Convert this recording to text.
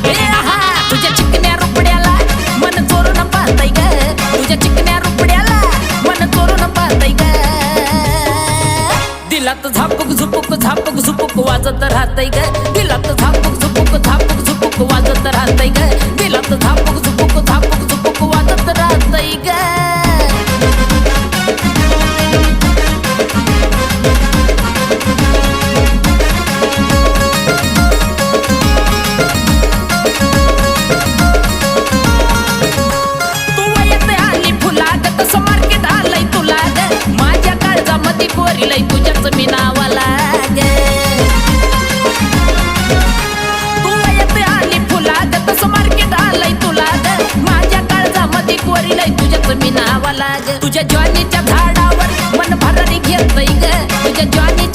ए आहा तुझ्या चिकन्या रुपड्याला मन चोरून पाहतय ग तुझ्या चिकन्या रुपड्याला मन चोरून पाहतय ग दिलात झापूक झुपूक झापूक झुपूक वाजत राहतय ग दिलात झापूक झुपूक झापूक झुपूक वाजत राहतय ग दिलात झापूक झुपूक झापूक झुपूक वाजत राहतय ग पोरीलाई तुझ्याच मी नावाला ग तू येते आली फुला ग तसं मार्केट आलंय तुला ग माझ्या काळजामध्ये पोरीलाई तुझ्याच मी नावाला ग तुझ्या ज्वानीच्या झाडावर मन भरारी घेतय ग तुझ्या ज्वानी